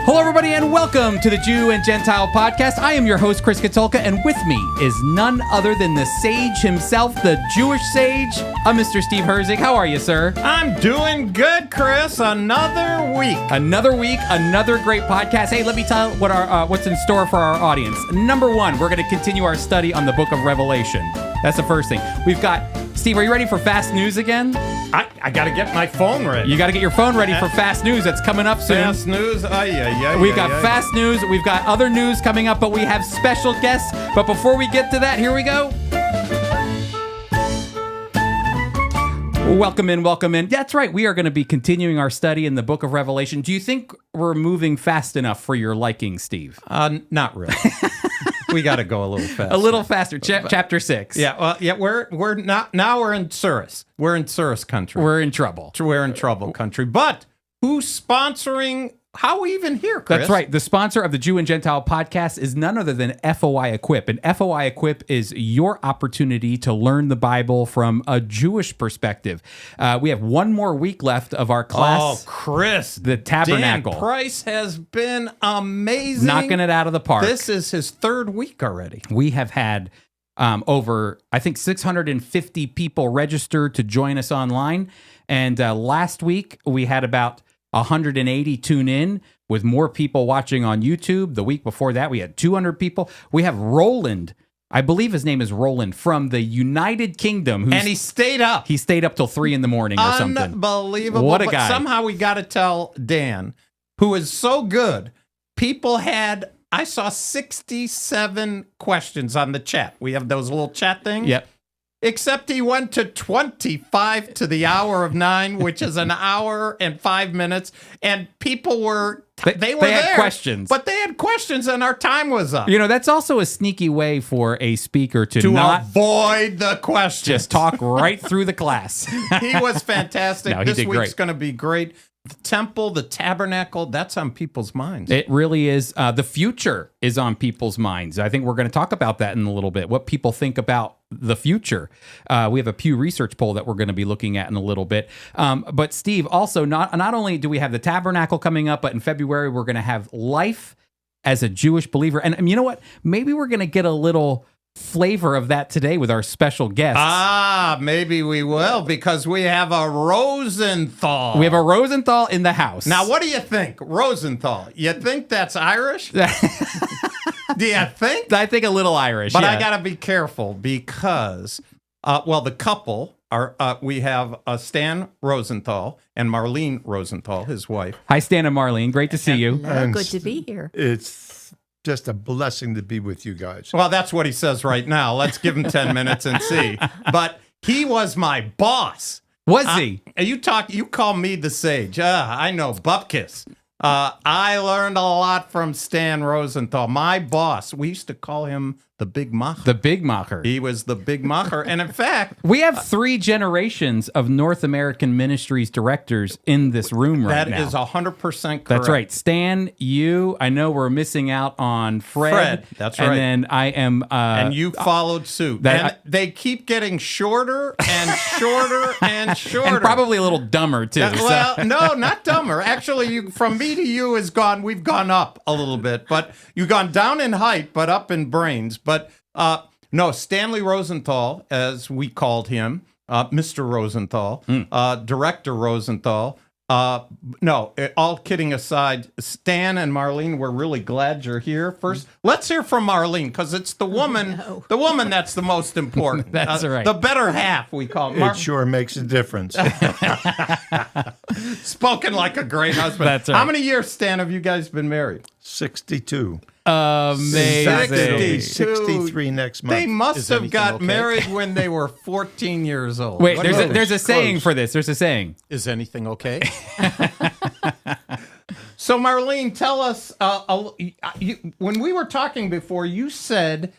Hello, everybody, and welcome to the Jew and Gentile podcast. I am your host, Chris KATULKA, and with me is none other than the sage himself, the Jewish sage, Mr. Steve Herzig. How are you, sir? I'm doing good, Chris. Another week, another great podcast. Hey, let me tell you what's in store for our audience. Number one, we're going to continue our study on the book of Revelation. That's the first thing. We've got, Steve, are you ready for fast news again? I got to get my phone ready. You got to get your phone ready for fast news. That's coming up soon. Fast news? We've got fast news. We've got other news coming up, but we have special guests. But before we get to that, here we go. Welcome in. That's right. We are going to be continuing our study in the book of Revelation. Do you think we're moving fast enough for your liking, Steve? Not really. We got to go a little faster. A little faster. Chapter 6. Yeah. Well, yeah. We're not now. We're in Surus. We're in Surus country. We're in trouble. We're in trouble country. But who's sponsoring? How are we even here, Chris? That's right. The sponsor of the Jew and Gentile podcast is none other than FOI Equip. And FOI Equip is your opportunity to learn the Bible from a Jewish perspective. We have one more week left of our class. Oh, Chris. The Tabernacle. Dan Price has been amazing. Knocking it out of the park. This is his third week already. We have had over, I think, 650 people registered to join us online. And last week, we had about 180 tune in, with more people watching on YouTube. The week before that, we had 200 people. We have Roland, I believe his name is Roland, from the United Kingdom. And he stayed up. He stayed up till 3 a.m. or something. Unbelievable. What a guy. Somehow we got to tell Dan, who is so good, I saw 67 questions on the chat. We have those little chat things. Yep. Except he went to 25 to the hour of 9, which is an hour and 5 minutes. And people they had there, questions. But they had questions and our time was up. You know, that's also a sneaky way for a speaker to not avoid the questions. Just talk right through the class. He was fantastic. No, he this did week's great. going to be great. The temple, the tabernacle, that's on people's minds. It really is. The future is on people's minds. I think we're going to talk about that in a little bit, what people think about the future. We have a Pew Research poll that we're going to be looking at in a little bit. But Steve, also, not only do we have the tabernacle coming up, but in February, we're going to have life as a Jewish believer. And you know what? Maybe we're going to get a little flavor of that today with our special guests. Maybe we will, because we have a Rosenthal. We have a Rosenthal in the house. Now, what do you think? Rosenthal. You think that's Irish? Do you think? I think a little Irish, But yeah. I got to be careful because, the couple are, we have Stan Rosenthal and Marlene Rosenthal, his wife. Hi, Stan and Marlene. Great to see you. Good to be here. It's just a blessing to be with you guys. Well, that's what he says right now. Let's give him 10 minutes and see. But he was my boss. Was he? You call me the sage. I know, Bupkis. I learned a lot from Stan Rosenthal, my boss. We used to call him the Big Macher. The Big Macher. He was the Big Macher. And in fact, we have 3 generations of North American Ministries directors in this room right now. That is 100% correct. That's right. Stan, you, I know we're missing out on Fred. That's right. And then I am... and you followed suit. They keep getting shorter and shorter and shorter. And probably a little dumber, too. No, not dumber. Actually, from me to you we've gone up a little bit. But you've gone down in height, but up in brains. But no, Stanley Rosenthal, as we called him, Mr. Rosenthal, Director Rosenthal. No, all kidding aside, Stan and Marlene, we're really glad you're here. First, let's hear from Marlene, because it's the woman that's the most important. That's right. The better half, we call it. It sure makes a difference. Spoken like a great husband. That's right. How many years, Stan, have you guys been married? 62. Amazing. 63 next month. They must have got married when they were 14 years old. Wait, there's a saying for this. There's a saying. Is anything okay? So, Marlene, tell us, when we were talking before, you said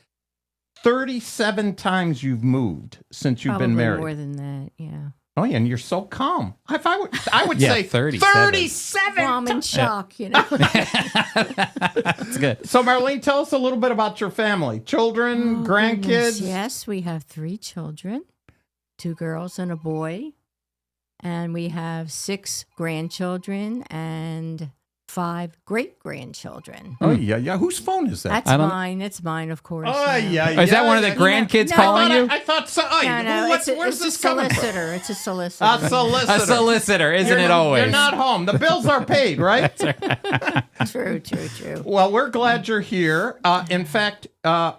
37 times you've moved since you've been married. More than that, yeah. Oh, yeah, and you're so calm. I would say 37. Well, I'm in shock, you know. That's good. So, Marlene, tell us a little bit about your family. Children, grandkids? Goodness. Yes, we have 3 children, 2 girls and a boy. And we have 6 grandchildren and 5 great-grandchildren. Oh, yeah. Whose phone is that? That's I don't- mine. It's mine, of course. Oh, yeah. Is that one of the grandkids calling you? I thought so. Oh, No, where's it's this a coming from? solicitor. It's a solicitor. A solicitor. A solicitor, isn't You're it not- always? You're not home. The bills are paid, right? True. Well, we're glad you're here. In fact,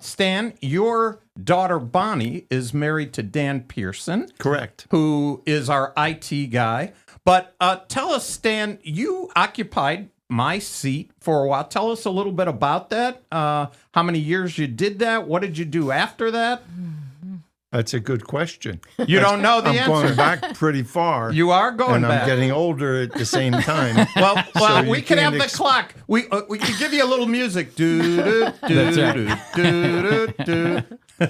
Stan, your daughter Bonnie is married to Dan Pearson, Correct. who is our IT guy. But tell us, Stan, you occupied my seat for a while. Tell us a little bit about that. How many years you did that? What did you do after that? That's a good question. You don't know the I'm answer. going back pretty far. You are going and back. I'm getting older at the same time. Well, So we you can have can't the clock. We can give you a little music. Do, do, do, That's do, do, do.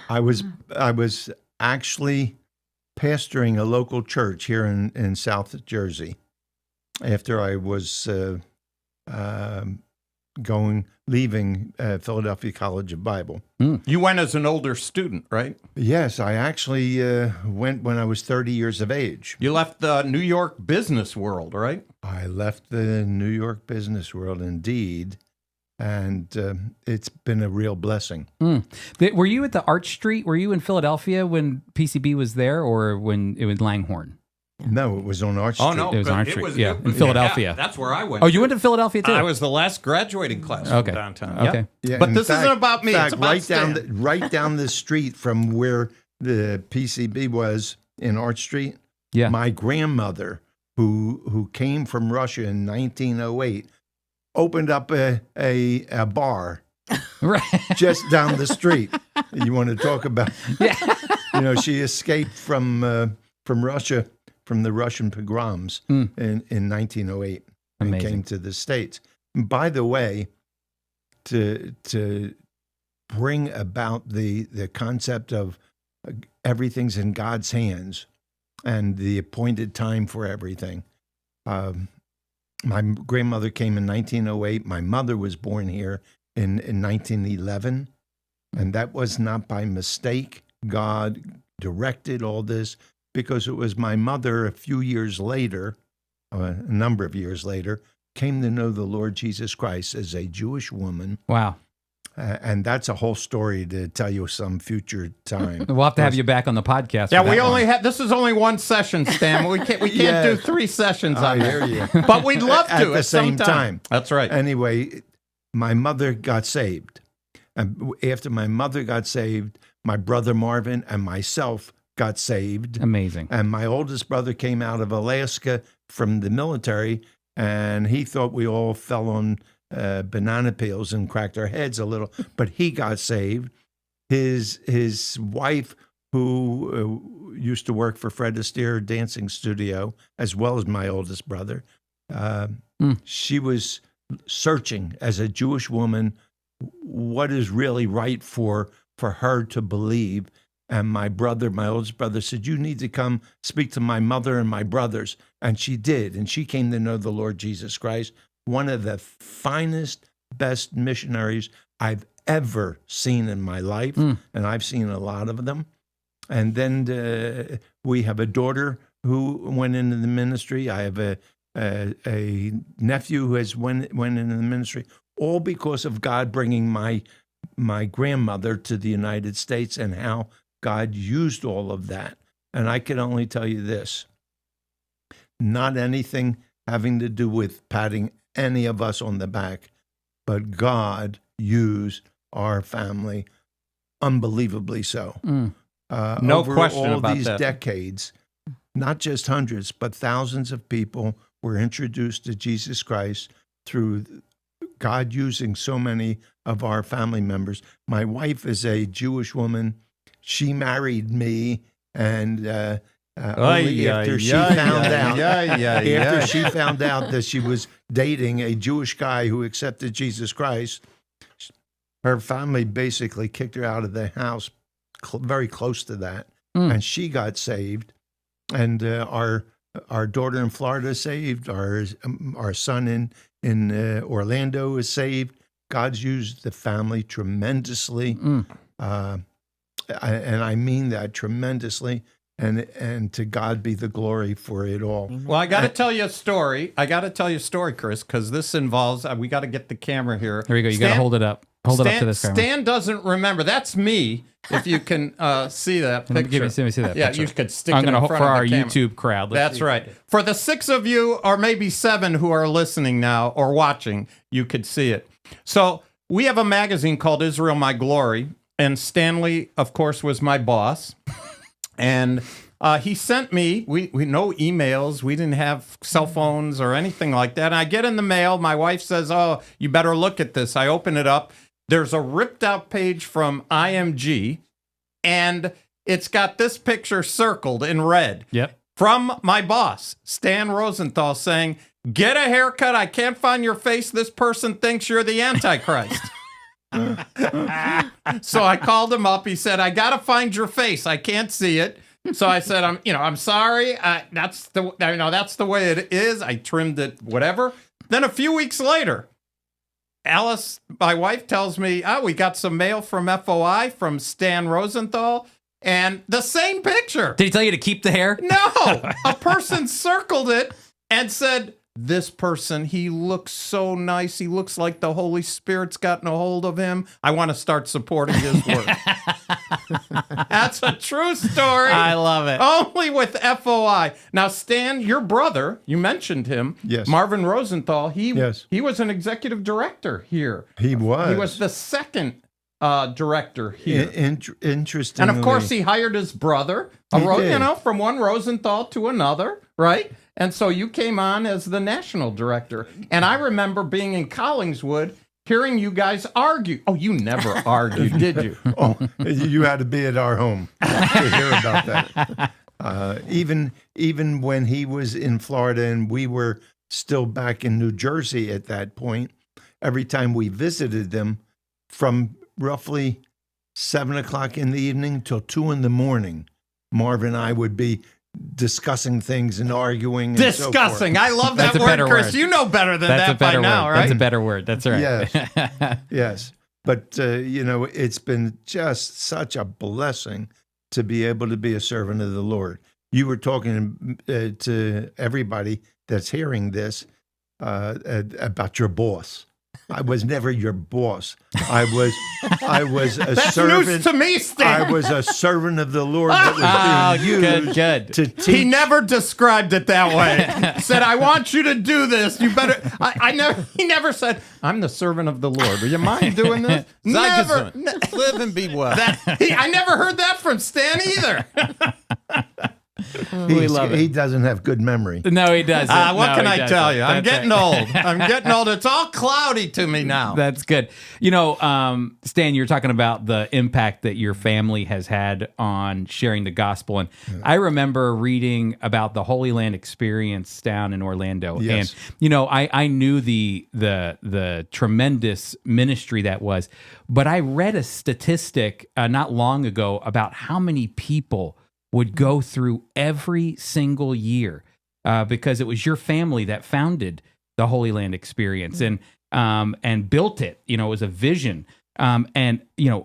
I was actually pastoring a local church here in South Jersey after I was leaving Philadelphia College of Bible. You went as an older student, right? Yes, I actually went when I was 30 years of age. You left the New York business world, right? I left the New York business world indeed, and it's been a real blessing. Were you at the Arch Street? Were you in Philadelphia when PCB was there, or when it was Langhorne? No, it was on Arch Oh, Street. no. It was but on Street, yeah, in Philadelphia. Yeah, that's where I went. Oh, you went to Philadelphia too? I was the last graduating class Okay. from downtown. Okay. Yep. Yeah, But in this fact- isn't about me. in It's fact, about right down the street from where the PCB was in Arch Street. Yeah. My grandmother, who came from Russia in 1908, opened up a bar Right. just down the street. You want to talk about? Yeah. She escaped from Russia, from the Russian pogroms in 1908 and Amazing. came to the States. And by the way, to bring about the concept of everything's in God's hands and the appointed time for everything. My grandmother came in 1908. My mother was born here in 1911. And that was not by mistake. God directed all this because it was my mother a few years later, a number of years later, came to know the Lord Jesus Christ as a Jewish woman. Wow. And that's a whole story to tell you some future time. We'll have to have you back on the podcast. Yeah, for we that only one. have. This is only one session, Stan. We can't Yeah. do 3 sessions I on hear that. you. But we'd love to At the some same time. That's right. Anyway, my mother got saved. And after my mother got saved, my brother Marvin and myself got saved. Amazing. And my oldest brother came out of Alaska from the military, and he thought we all fell on banana peels and cracked our heads a little, but he got saved. His wife, who used to work for Fred Astaire Dancing Studio, as well as my oldest brother, she was searching as a Jewish woman what is really right for her to believe. And my oldest brother said, you need to come speak to my mother and my brothers. And she did. And she came to know the Lord Jesus Christ, one of the finest, best missionaries I've ever seen in my life. And I've seen a lot of them. And then we have a daughter who went into the ministry. I have a nephew who has went into the ministry, all because of God bringing my grandmother to the United States and how God used all of that. And I can only tell you this, not anything having to do with patting any of us on the back, but God used our family unbelievably so. No over question all about these that. decades, not just hundreds, but thousands of people were introduced to Jesus Christ through God using so many of our family members. My wife is a Jewish woman. She married me, and only after she found out after she found out that she was dating a Jewish guy who accepted Jesus Christ, her family basically kicked her out of the house, very close to that, and she got saved. And our daughter in Florida is saved. Our son in Orlando is saved. God's used the family tremendously. And I mean that tremendously. and to God be the glory for it all. Well, I got to tell you a story. Chris, because this involves, we got to get the camera here. Here we go. You got to hold it up. Hold it up to this camera. Stan doesn't remember. That's me, if you can see that picture. Let me see that Yeah, picture. you could stick I'm it in gonna front for of our the camera. YouTube crowd. That's right. For the 6 of you, or maybe 7 who are listening now or watching, you could see it. So we have a magazine called Israel My Glory, and Stanley, of course, was my boss. And he sent me, we no emails, we didn't have cell phones or anything like that. And I get in the mail, my wife says, "Oh, you better look at this." I open it up. There's a ripped out page from IMG, and it's got this picture circled in red. Yep. From my boss, Stan Rosenthal, saying, "Get a haircut. I can't find your face. This person thinks you're the Antichrist." So I called him up. He said, "I got to find your face. I can't see it." So I said, I'm sorry. That's the way it is. I trimmed it, whatever. Then a few weeks later, Alice, my wife, tells me, we got some mail from FOI from Stan Rosenthal, and the same picture. Did he tell you to keep the hair? No, a person circled it and said, "This person, he looks so nice. He looks like the Holy Spirit's gotten a hold of him. I want to start supporting his work." That's a true story. I love it. Only with FOI. Now, Stan, your brother, you mentioned him. Yes. Marvin Rosenthal. He Yes. was an executive director here. He was. He was the second director here. Interestingly. And of course, he hired his brother, He did. from one Rosenthal to another, right? And so you came on as the national director. And I remember being in Collingswood, hearing you guys argue. Oh, you never argued, did you? Oh, you had to be at our home to hear about that. Even when he was in Florida and we were still back in New Jersey at that point, every time we visited them, from roughly 7 o'clock in the evening till 2 in the morning, Marv and I would be discussing things and arguing. Discussing. I love that That's a word, better Chris. word. You know better than That's that a better by now, word. right? That's a better word. That's right. Yes. Yes. But, it's been just such a blessing to be able to be a servant of the Lord. You were talking to everybody that's hearing this about your boss. I was never your boss. I was a That's servant. news to me, Stan. I was a servant of the Lord that was being used good. to teach. He never described it that way. Said, "I want you to do this. You better." He never said, "I'm the servant of the Lord. Would you mind doing this?" Never. Live and be well. I never heard that from Stan either. We love it. He doesn't have good memory. No, he doesn't. What No, can he I doesn't. tell you? I'm That's getting right. old. It's all cloudy to me now. That's good. Stan, you're talking about the impact that your family has had on sharing the gospel. And I remember reading about the Holy Land experience down in Orlando. Yes. And, I knew the tremendous ministry that was, but I read a statistic not long ago about how many people would go through every single year because it was your family that founded the Holy Land experience and built it. It was a vision. And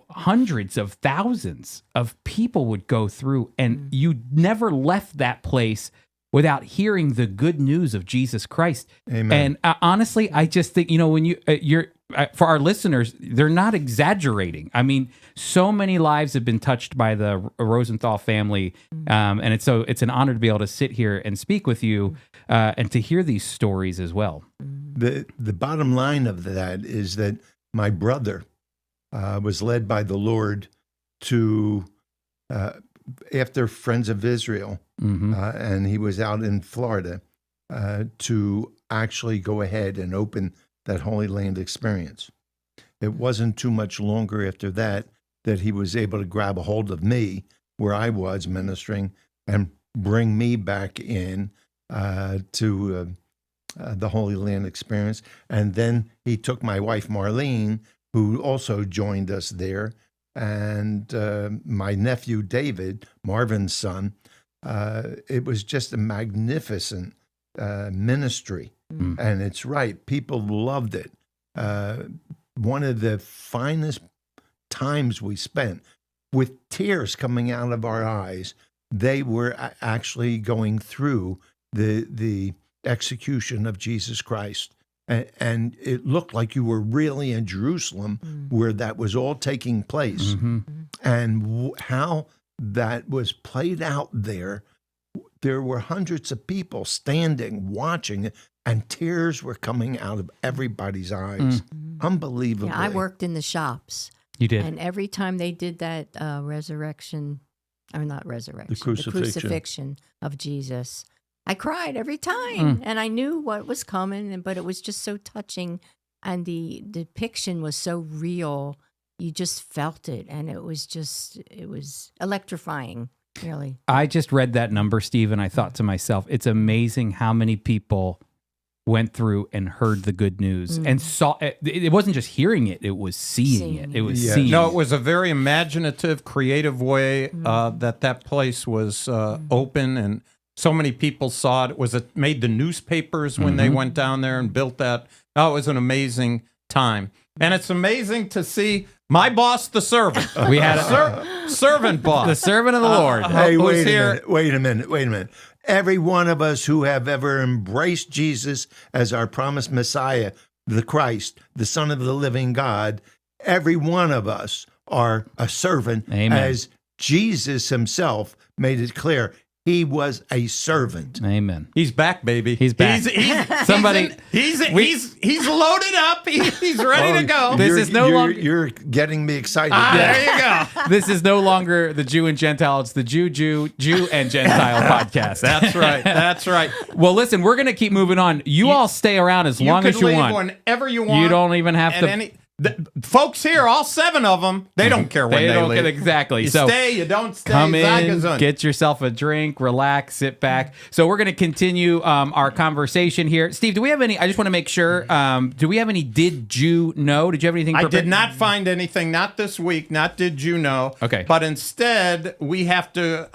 hundreds of thousands of people would go through, and you never left that place without hearing the good news of Jesus Christ. Amen. And honestly, I just think, when you're for our listeners, they're not exaggerating. I mean, so many lives have been touched by the Rosenthal family, and it's an honor to be able to sit here and speak with you and to hear these stories as well. The bottom line of that is that my brother was led by the Lord to after Friends of Israel, and he was out in Florida to actually go ahead and open that Holy Land experience. It wasn't too much longer after that he was able to grab a hold of me where I was ministering and bring me back in to the Holy Land experience. And then he took my wife, Marlene, who also joined us there, and my nephew, David, Marvin's son. It was just a magnificent ministry. And it's right. People loved it. One of the finest times we spent with tears coming out of our eyes they were actually going through the execution of Jesus Christ. And it looked like you were really in Jerusalem where that was all taking place. Mm-hmm. And how that was played out there were hundreds of people standing, watching, and tears were coming out of everybody's eyes. Unbelievably. Yeah, I worked in the shops. You did. And every time they did that the crucifixion of Jesus, I cried every time. And I knew what was coming, but it was just so touching. And the depiction was so real. You just felt it. And it was electrifying, really. I just read that number, Steve, and I thought to myself, it's amazing how many people went through and heard the good news and saw it. It wasn't just hearing it, it was seeing it. It was seeing No, it. it was a very imaginative, creative way that place was open, and so many people saw it. It made the newspapers when they went down there and built that. Oh, it was an amazing time. And it's amazing to see my boss, the servant. We had a servant boss. the servant of the Lord. Hey, who's wait a minute. Every one of us who have ever embraced Jesus as our promised Messiah, the Christ, the Son of the living God, every one of us are a servant. Amen. As Jesus himself made it clear. He was a servant. Amen. He's back, baby. He's back. Somebody, He's loaded up. He's ready to go. This is no longer. You're getting me excited. There you go. This is no longer the Jew and Gentile. It's the Jew and Gentile podcast. That's right. That's right. Well, listen, we're going to keep moving on. You all stay around as long as you leave want. whenever you want. You don't even have to. The folks here, all 7 of them, they don't care when they leave. Exactly. You so stay, you don't stay. come in, Zagazun. get yourself a drink, relax, sit back. So we're going to continue our conversation here. Steve, do we have any? I just want to make sure. Do we have any? Did you know? Did you have anything? I did not find anything. Not this week. Not did you know? Okay. But instead, we have to.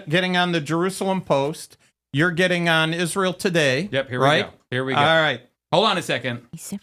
Getting on the Jerusalem Post. You're getting on Israel Today. Yep. Here right? we go. Here we go. All right. Hold on a second. He said,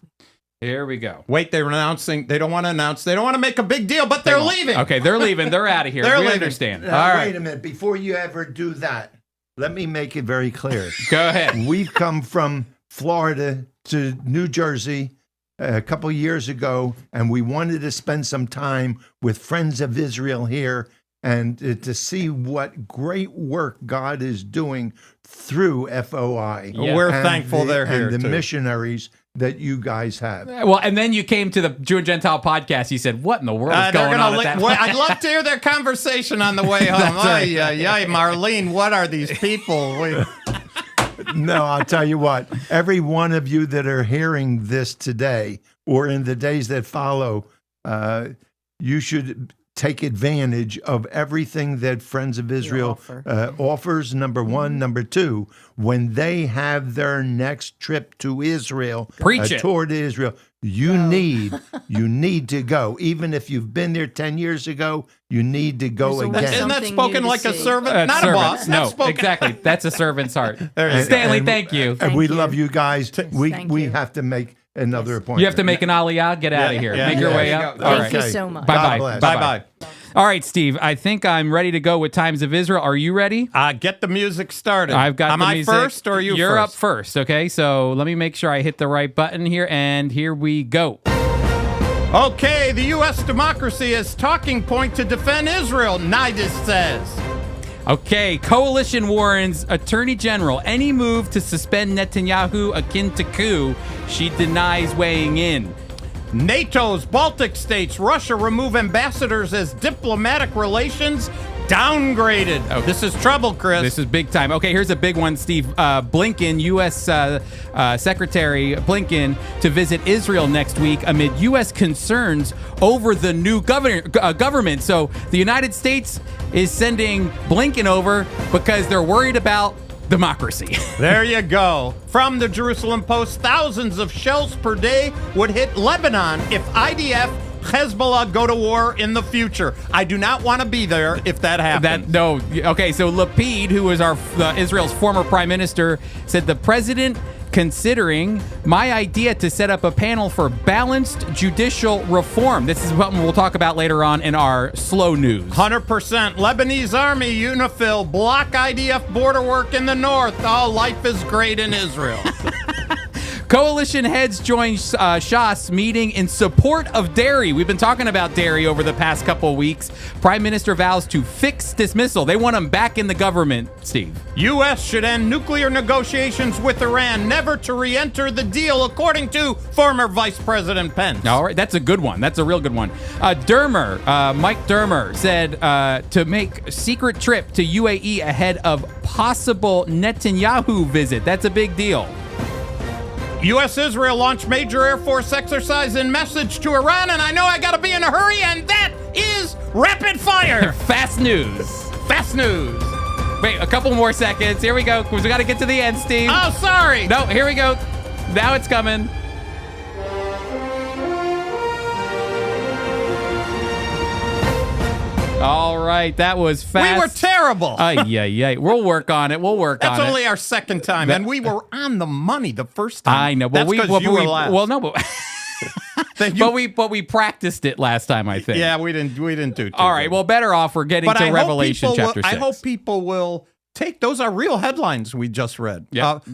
Here we go. Wait, they're announcing. They don't want to announce. They don't want to make a big deal, but they're leaving. Okay, they're leaving. They're out of here. They're we leaving. understand. Now, All right. wait a minute. Before you ever do that, let me make it very clear. Go ahead. We've come from Florida to New Jersey a couple years ago, and we wanted to spend some time with Friends of Israel here and to see what great work God is doing through FOI. Yeah. We're And thankful they're here, and the too. missionaries that you guys have. Well, and then you came to the Jew and Gentile podcast. You said, "What in the world is going on?" I'd love to hear their conversation on the way home. Marlene, what are these people? No, I'll tell you what. Every one of you that are hearing this today or in the days that follow, you should take advantage of everything that Friends of Israel offers, number one. Number two, when they have their next trip to Israel, Preach it. toward Israel, you need to go. Even if you've been there 10 years ago, you need to go There's always again. Isn't that Something spoken new to like a see. servant, not a boss? No, That's spoken. exactly. That's a servant's heart. you Stanley, And- thank you. And we Thank love you. you guys. We Thank we you. have to make another appointment. You have to make an aliyah. Get out of here. yeah, Make your yeah. way There you up. go. All Thank right. you so much. Bye-bye. bless. Bye-bye. All right, Steve. I think I'm ready to go with Times of Israel. Are you ready? Get the music started. I've got Am the I music. first or are you You're up first? first, okay? So let me make sure I hit the right button here, and here we go. Okay, the U.S. democracy is talking point to defend Israel, Nidus says. Okay, coalition warns Attorney General any move to suspend Netanyahu akin to coup. She denies weighing in. NATO's Baltic states, Russia remove ambassadors as diplomatic relations downgraded. Okay. This is trouble, Chris. This is big time. Okay, here's a big one, Steve. Blinken, U.S. Secretary Blinken, to visit Israel next week amid U.S. concerns over the new government. So the United States is sending Blinken over because they're worried about democracy. There you go. From the Jerusalem Post, thousands of shells per day would hit Lebanon if IDF Hezbollah go to war in the future. I do not want to be there if that happens. Okay, so Lapid, who was Israel's former prime minister, said the president considering my idea to set up a panel for balanced judicial reform. This is what we'll talk about later on in our slow news. 100%. Lebanese army, UNIFIL, block IDF border work in the north. Oh, life is great in Israel. Coalition heads join Shas meeting in support of dairy. We've been talking about dairy over the past couple of weeks. Prime Minister vows to fix dismissal. They want him back in the government, Steve. U.S. should end nuclear negotiations with Iran, never to re-enter the deal, according to former Vice President Pence. All right, that's a good one. That's a real good one. Mike Dermer, said to make secret trip to UAE ahead of possible Netanyahu visit. That's a big deal. U.S.-Israel launched major Air Force exercise in message to Iran, and I know I got to be in a hurry, and that is rapid fire. Fast news. Fast news. Wait, a couple more seconds. Here we go, because we got to get to the end, Steve. Oh, sorry. No, here we go. Now it's coming. All right, that was fast. We were terrible. Yeah. We'll work on it. That's only our second time, and we were on the money the first time. I know, but That's because you were last. Well, no, but we practiced it last time, I think. Yeah, we didn't do too All right, good. well, better off. We're getting to Revelation chapter 6. I hope people will take those are real headlines we just read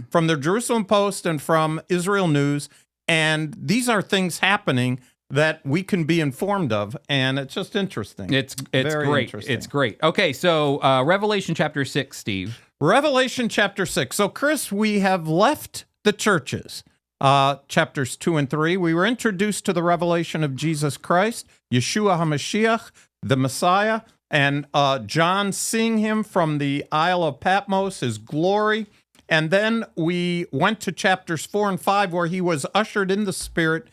from the Jerusalem Post and from Israel News, and these are things happening that we can be informed of, and it's just interesting. It's Very great. interesting. It's great. Okay, so Revelation chapter 6, Steve. Revelation chapter 6. So, Chris, we have left the churches. Chapters 2 and 3. We were introduced to the revelation of Jesus Christ, Yeshua HaMashiach, the Messiah, and John seeing him from the Isle of Patmos, his glory. And then we went to chapters 4 and 5, where he was ushered in the Spirit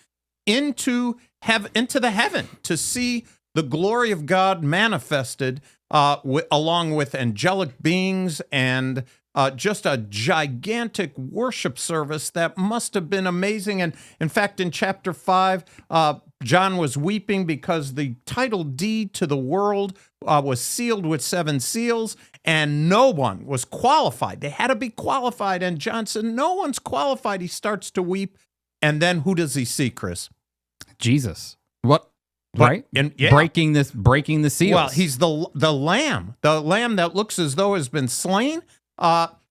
into the heaven to see the glory of God manifested along with angelic beings and just a gigantic worship service that must have been amazing. And in fact, in chapter 5, John was weeping because the title deed to the world was sealed with 7 seals, and no one was qualified. They had to be qualified. And John said, no one's qualified. He starts to weep. And then who does he see, Chris? Jesus. What? Right? Breaking the seals. Well, he's the lamb that looks as though has been slain.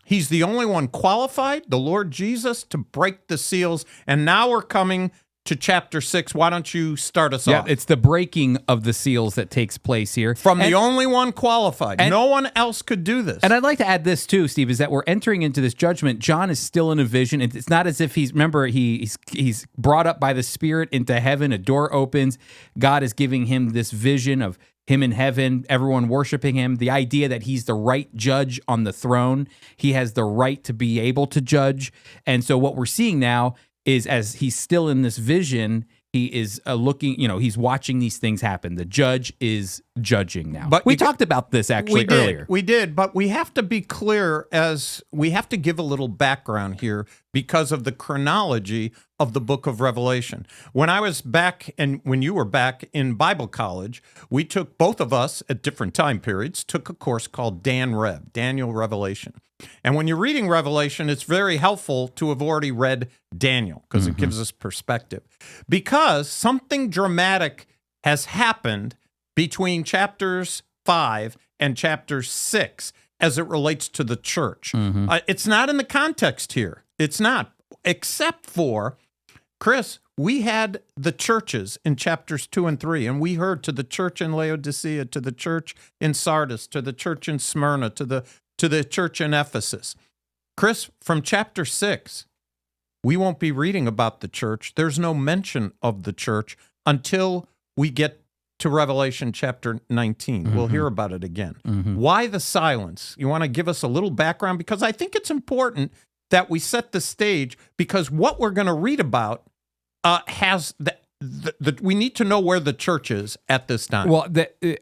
He's the only one qualified, the Lord Jesus, to break the seals. And now we're coming to chapter 6. Why don't you start us off? Yeah, it's the breaking of the seals that takes place here. The only one qualified. No one else could do this. And I'd like to add this too, Steve, is that we're entering into this judgment. John is still in a vision. It's not as if he's brought up by the Spirit into heaven. A door opens. God is giving him this vision of him in heaven, everyone worshiping him, the idea that he's the right judge on the throne. He has the right to be able to judge. And so what we're seeing now is, as he's still in this vision, he is looking, he's watching these things happen. The judge is judging now. But we talked about this actually earlier. We did, but we have to be clear, as we have to give a little background here because of the chronology of the book of Revelation. When I was back and when you were back in Bible college, we took, both of us at different time periods, took a course called Daniel Revelation. And when you're reading Revelation, it's very helpful to have already read Daniel because it gives us perspective. Because something dramatic has happened between chapters 5 and chapter 6 as it relates to the church. It's not in the context here. It's not, except for, Chris, we had the churches in chapters 2 and 3, and we heard to the church in Laodicea, to the church in Sardis, to the church in Smyrna, to the church in Ephesus. Chris, from chapter 6, we won't be reading about the church. There's no mention of the church until we get to Revelation chapter 19. We'll hear about it again. Why the silence? You want to give us a little background? Because I think it's important that we set the stage, because what we're going to read about has we need to know where the church is at this time. Well,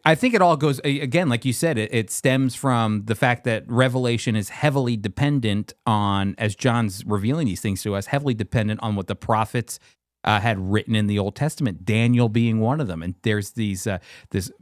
I think it all goes, again, like you said, it stems from the fact that Revelation is heavily dependent on, as John's revealing these things to us, heavily dependent on what the prophets had written in the Old Testament, Daniel being one of them. And there's this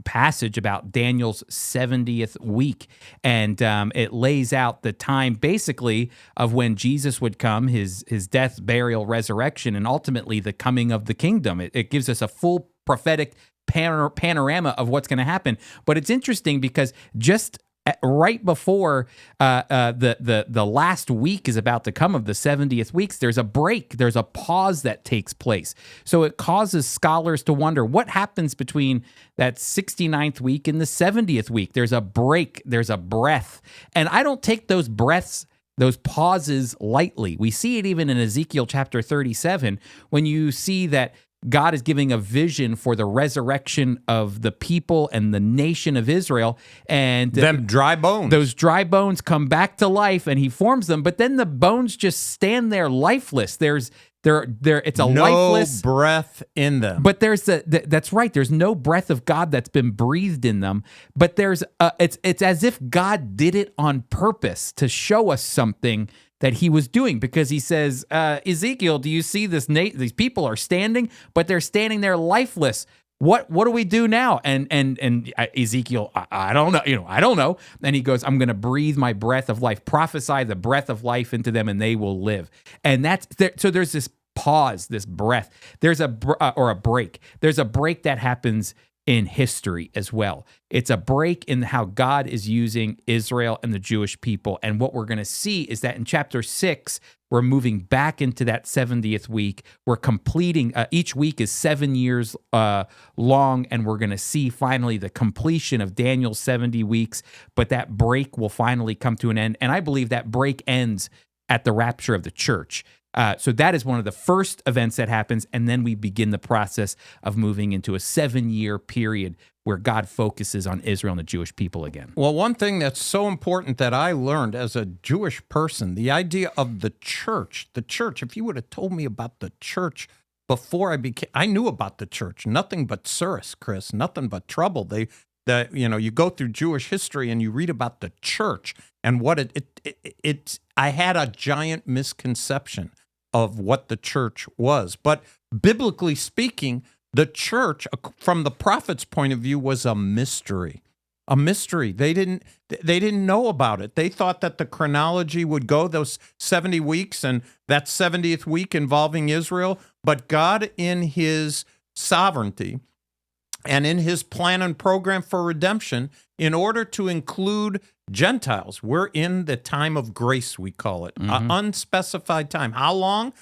passage about Daniel's 70th week, and it lays out the time basically of when Jesus would come, his death, burial, resurrection, and ultimately the coming of the kingdom. It gives us a full prophetic panorama of what's going to happen. But it's interesting because just right before the last week is about to come of the 70th weeks, there's a break, there's a pause that takes place. So it causes scholars to wonder what happens between that 69th week and the 70th week. There's a break, there's a breath. And I don't take those breaths, those pauses lightly. We see it even in Ezekiel chapter 37, when you see that God is giving a vision for the resurrection of the people and the nation of Israel, and them dry bones. Those dry bones come back to life, and he forms them. But then the bones just stand there lifeless. It's a lifeless breath in them. But there's that's right. There's no breath of God that's been breathed in them. But there's it's as if God did it on purpose to show us something that he was doing, because he says, Ezekiel, do you see this? These people are standing, but they're standing there lifeless. What do we do now? And Ezekiel, I don't know. I don't know. And he goes, I'm going to breathe my breath of life, prophesy the breath of life into them, and they will live. And so there's this pause, this breath. There's a break. There's a break that happens in history as well. It's a break in how God is using Israel and the Jewish people. And what we're going to see is that in chapter 6, we're moving back into that 70th week. We're completing, each week is 7 years long, and we're going to see finally the completion of Daniel's 70 weeks, but that break will finally come to an end. And I believe that break ends at the rapture of the church. So that is one of the first events that happens, and then we begin the process of moving into a 7-year period where God focuses on Israel and the Jewish people again. Well, one thing that's so important that I learned as a Jewish person, the idea of the church, if you would have told me about the church before I knew about the church, nothing but tsuris, Chris, nothing but trouble. You go through Jewish history and you read about the church and what I had a giant misconception of what the church was. But biblically speaking, the church, from the prophet's point of view, was a mystery. A mystery. They didn't know about it. They thought that the chronology would go those 70 weeks and that 70th week involving Israel. But God, in his sovereignty and in his plan and program for redemption, in order to include Gentiles, we're in the time of grace, we call it, unspecified time. How long?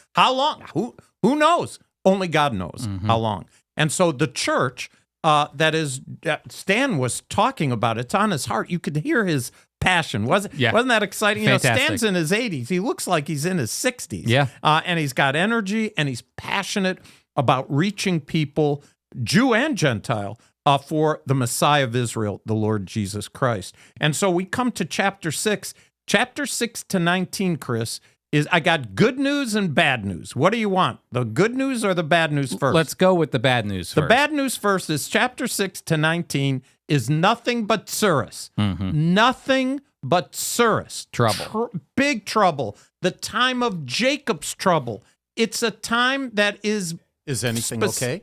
Who knows? Only God knows how long. And so the church, that Stan was talking about, it's on his heart. You could hear his passion. Wasn't that exciting? Fantastic. Stan's in his 80s. He looks like he's in his 60s. Yeah. And he's got energy, and he's passionate about reaching people, Jew and Gentile, for the Messiah of Israel, the Lord Jesus Christ. And so we come to chapter 6. Chapter 6 to 19, Chris, is I got good news and bad news. What do you want? The good news or the bad news first? Let's go with the bad news first. The bad news first is chapter 6 to 19 is nothing but tsuris. Nothing but tsuris. Trouble. Big trouble. The time of Jacob's trouble. It's a time that is anything okay?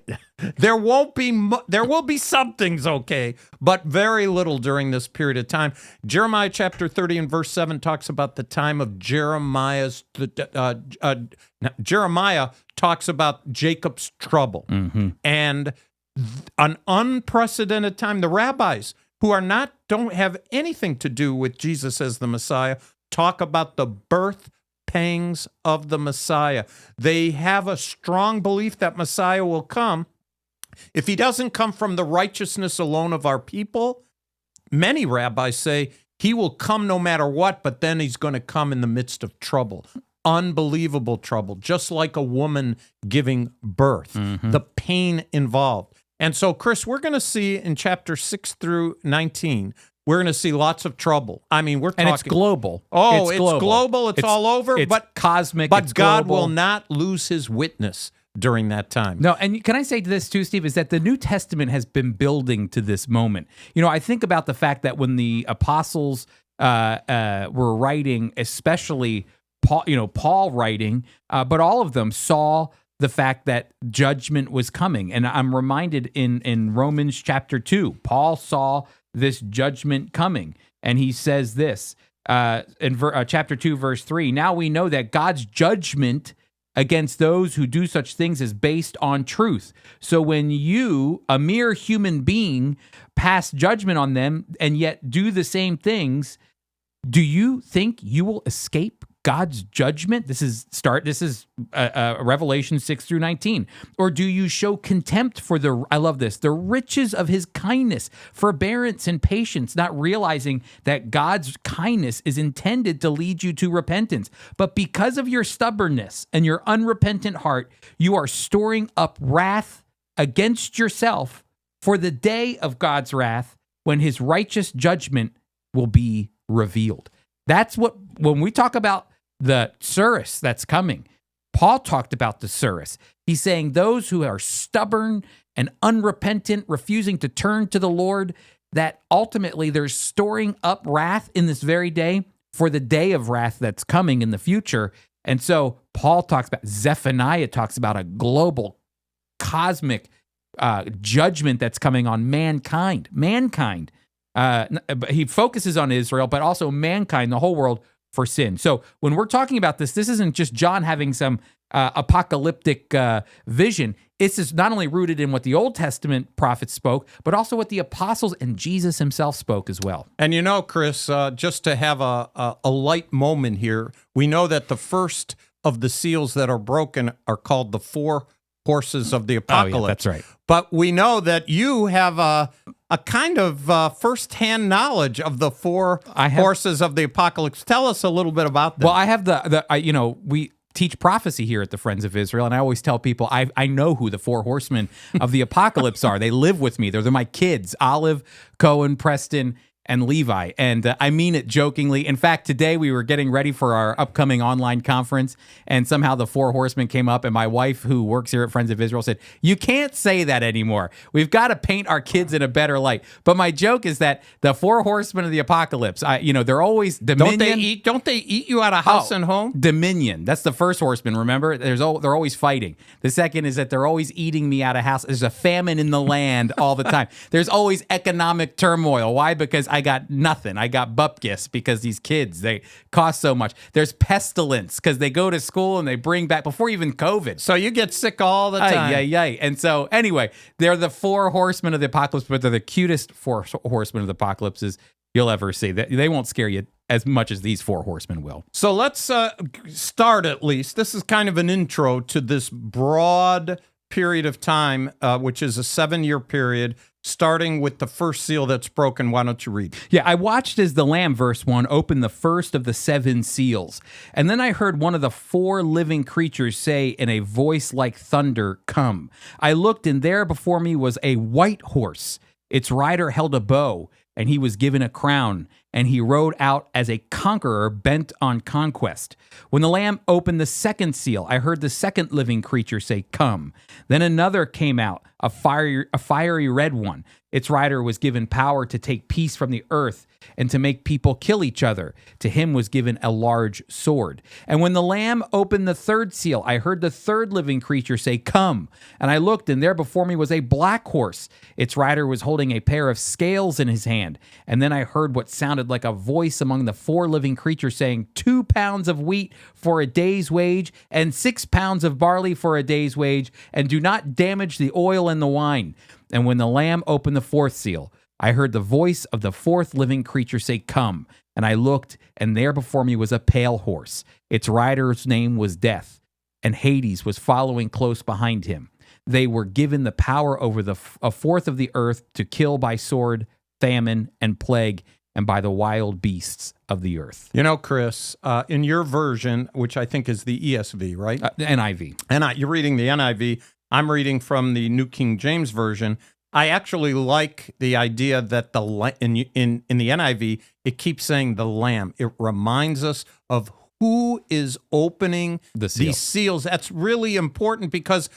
There will be some things okay, but very little during this period of time. Jeremiah chapter 30 and verse 7 talks about the time of Jeremiah talks about Jacob's trouble and an unprecedented time. The rabbis who don't have anything to do with Jesus as the Messiah talk about the birth pangs of the Messiah. They have a strong belief that Messiah will come. If he doesn't come from the righteousness alone of our people, many rabbis say he will come no matter what, but then he's going to come in the midst of trouble. Unbelievable trouble, just like a woman giving birth, the pain involved. And so, Chris, we're going to see in chapter 6 through 19, we're going to see lots of trouble. I mean, we're talking... And it's global. Oh, it's global. It's all over. It's but cosmic. But it's God global. will not lose his witness during that time. No, and can I say this too, Steve, is that the New Testament has been building to this moment. I think about the fact that when the apostles were writing, especially Paul writing, but all of them saw the fact that judgment was coming. And I'm reminded in Romans chapter 2, Paul saw this judgment coming. And he says this in chapter 2, verse 3, now we know that God's judgment against those who do such things is based on truth. So when you, a mere human being, pass judgment on them and yet do the same things, do you think you will escape God's judgment? This is Revelation 6 through 19. Or do you show contempt for I love this, the riches of his kindness, forbearance and patience, not realizing that God's kindness is intended to lead you to repentance. But because of your stubbornness and your unrepentant heart, you are storing up wrath against yourself for the day of God's wrath, when his righteous judgment will be revealed. That's when we talk about the Tsuris that's coming, Paul talked about the Tsuris. He's saying those who are stubborn and unrepentant, refusing to turn to the Lord, that ultimately they're storing up wrath in this very day for the day of wrath that's coming in the future. And so Paul talks about, Zephaniah talks about a global, cosmic judgment that's coming on mankind. He focuses on Israel, but also mankind, the whole world, for sin. So when we're talking about this isn't just John having some apocalyptic vision. This is not only rooted in what the Old Testament prophets spoke, but also what the apostles and Jesus himself spoke as well. And you know, Chris, just to have a light moment here, we know that the first of the seals that are broken are called the four horses of the apocalypse. Oh, yeah, that's right. But we know that you have a kind of first-hand knowledge of the four horses of the apocalypse. Tell us a little bit about that. Well, I have we teach prophecy here at the Friends of Israel, and I always tell people I know who the four horsemen of the apocalypse are. They live with me. They're my kids: Olive, Cohen, Preston, and Levi. And I mean it jokingly. In fact, today we were getting ready for our upcoming online conference, and somehow the four horsemen came up, and my wife, who works here at Friends of Israel, said, you can't say that anymore. We've got to paint our kids in a better light. But my joke is that the four horsemen of the apocalypse, they're always dominion. Don't they eat you out of house and home? Dominion. That's the first horseman, remember? They're always fighting. The second is that they're always eating me out of house. There's a famine in the land all the time. There's always economic turmoil. Why? Because I got nothing. I got bupkis because these kids, they cost so much. There's pestilence because they go to school and they bring back, before even COVID. So you get sick all the time. And so anyway, they're the four horsemen of the apocalypse, but they're the cutest four horsemen of the apocalypses you'll ever see. They won't scare you as much as these four horsemen will. So let's start at least. This is kind of an intro to this broad period of time, which is a 7-year period, starting with the first seal that's broken. Why don't you read? Yeah, I watched as the Lamb, verse 1, opened the first of the 7 seals. And then I heard one of the 4 living creatures say in a voice like thunder, "Come." I looked, and there before me was a white horse. Its rider held a bow, and he was given a crown, and he rode out as a conqueror bent on conquest. When the Lamb opened the second seal, I heard the second living creature say, "Come." Then another came out, a fiery red one. Its rider was given power to take peace from the earth and to make people kill each other. To him was given a large sword. And when the Lamb opened the third seal, I heard the third living creature say, "Come." And I looked, and there before me was a black horse. Its rider was holding a pair of scales in his hand. And then I heard what sounded like a voice among the 4 living creatures saying, 2 pounds of wheat for a day's wage, and 6 pounds of barley for a day's wage, and do not damage the oil and the wine. And when the Lamb opened the fourth seal, I heard the voice of the 4th living creature say, "Come." And I looked, and there before me was a pale horse. Its rider's name was Death, and Hades was following close behind him. They were given the power over a fourth of the earth to kill by sword, famine, and plague, and by the wild beasts of the earth. You know, Chris, in your version, which I think is the ESV, right? NIV. You're reading the NIV. I'm reading from the New King James Version. I actually like the idea that in the NIV, it keeps saying the Lamb. It reminds us of who is opening these seals. That's really important because,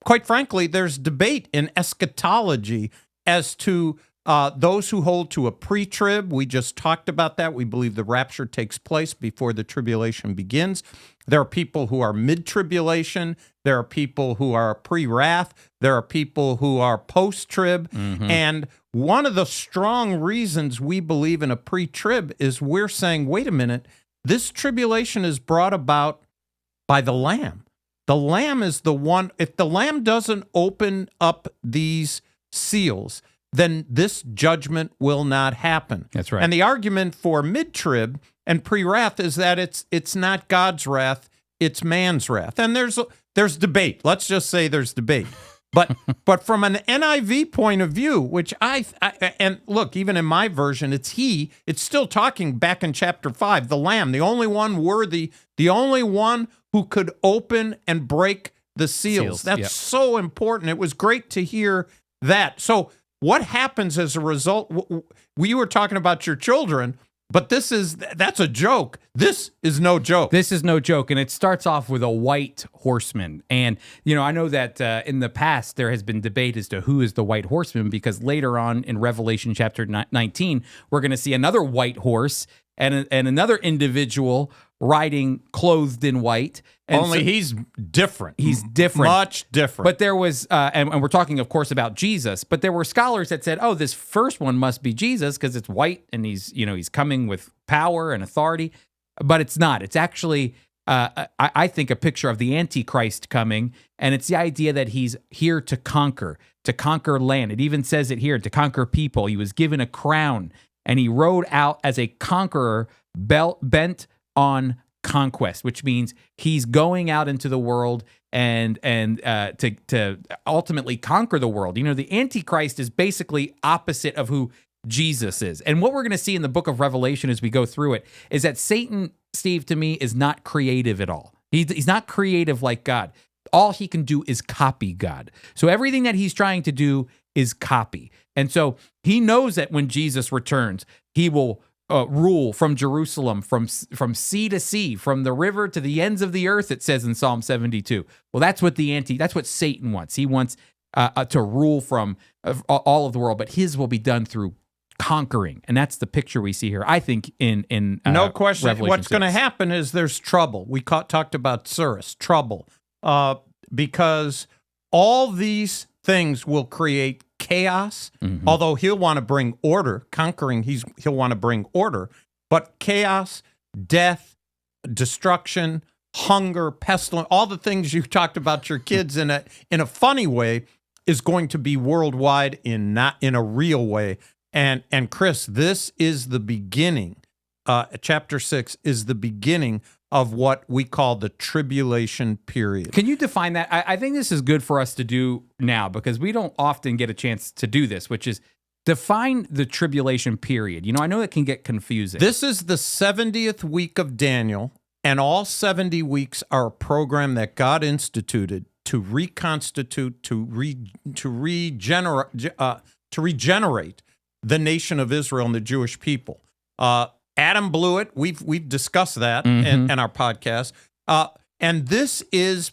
quite frankly, there's debate in eschatology as to those who hold to a pre-trib, we just talked about that. We believe the rapture takes place before the tribulation begins. There are people who are mid-tribulation. There are people who are pre-wrath. There are people who are post-trib. And one of the strong reasons we believe in a pre-trib is we're saying, wait a minute, this tribulation is brought about by the Lamb. The Lamb is the one. If the Lamb doesn't open up these seals, then this judgment will not happen. That's right. And the argument for mid-trib and pre-wrath is that it's not God's wrath, it's man's wrath. And there's debate. Let's just say there's debate. But from an NIV point of view, which and look, even in my version, it's still talking back in chapter 5, the Lamb, the only one worthy, the only one who could open and break the seals. That's so important. It was great to hear that. So what happens as a result? You were talking about your children, but that's a joke. This is no joke. This is no joke, and it starts off with a white horseman. And, I know that in the past there has been debate as to who is the white horseman, because later on in Revelation chapter 19, we're going to see another white horse and another individual riding clothed in white. And Only he's different. He's different. Much different. But there was, and we're talking, of course, about Jesus, but there were scholars that said, oh, this first one must be Jesus because it's white and he's coming with power and authority. But it's not. It's actually, I think, a picture of the Antichrist coming, and it's the idea that he's here to conquer land. It even says it here, to conquer people. He was given a crown, and he rode out as a conqueror bent on conquest, which means he's going out into the world and to ultimately conquer the world. The Antichrist is basically opposite of who Jesus is. And what we're going to see in the book of Revelation as we go through it is that Satan, Steve, to me, is not creative at all. He's not creative like God. All he can do is copy God. So everything that he's trying to do is copy. And so he knows that when Jesus returns, he will rule from Jerusalem, from sea to sea, from the river to the ends of the earth, it says in Psalm 72. Well, that's what that's what Satan wants. He wants to rule from all of the world, but his will be done through conquering. And that's the picture we see here, I think, in no question. Revelation What's 6. going to happen is there's trouble. We talked about Cyrus, trouble, because all these things will create chaos, although he'll want to bring order. Conquering, he'll want to bring order. But chaos, death, destruction, hunger, pestilence, all the things you talked about your kids in a funny way is going to be worldwide not in a real way. And Chris, this is the beginning. Chapter 6 is the beginning of what we call the tribulation period. Can you define that? I think this is good for us to do now because we don't often get a chance to do this, which is define the tribulation period. I know it can get confusing. This is the 70th week of Daniel, and all 70 weeks are a program that God instituted to reconstitute, to regenerate the nation of Israel and the Jewish people. Adam blew it. We've discussed that in our podcast. And this is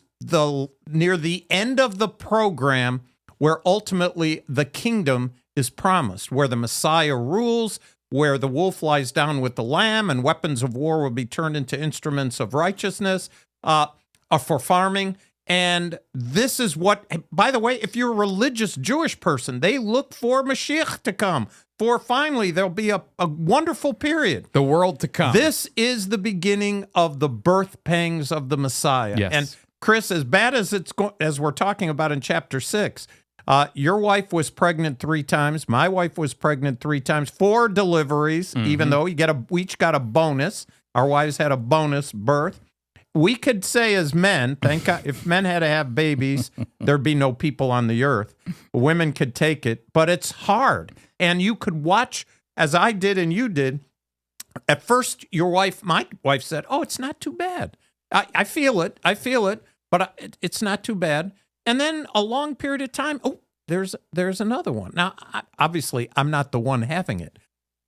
near the end of the program where ultimately the kingdom is promised, where the Messiah rules, where the wolf lies down with the lamb and weapons of war will be turned into instruments of righteousness for farming. And this is what, by the way, if you're a religious Jewish person, they look for Mashiach to come. For finally, there'll be a wonderful period. The world to come. This is the beginning of the birth pangs of the Messiah. Yes. And Chris, as bad as as we're talking about in chapter 6, your wife was pregnant 3 times. My wife was pregnant 3 times, 4 deliveries, even though we each got a bonus. Our wives had a bonus birth. We could say as men, thank God, if men had to have babies, there'd be no people on the earth. Women could take it, but it's hard. And you could watch, as I did and you did. At first, my wife said, oh, it's not too bad. I feel it, but it's not too bad. And then a long period of time, oh, there's another one. Now, obviously, I'm not the one having it.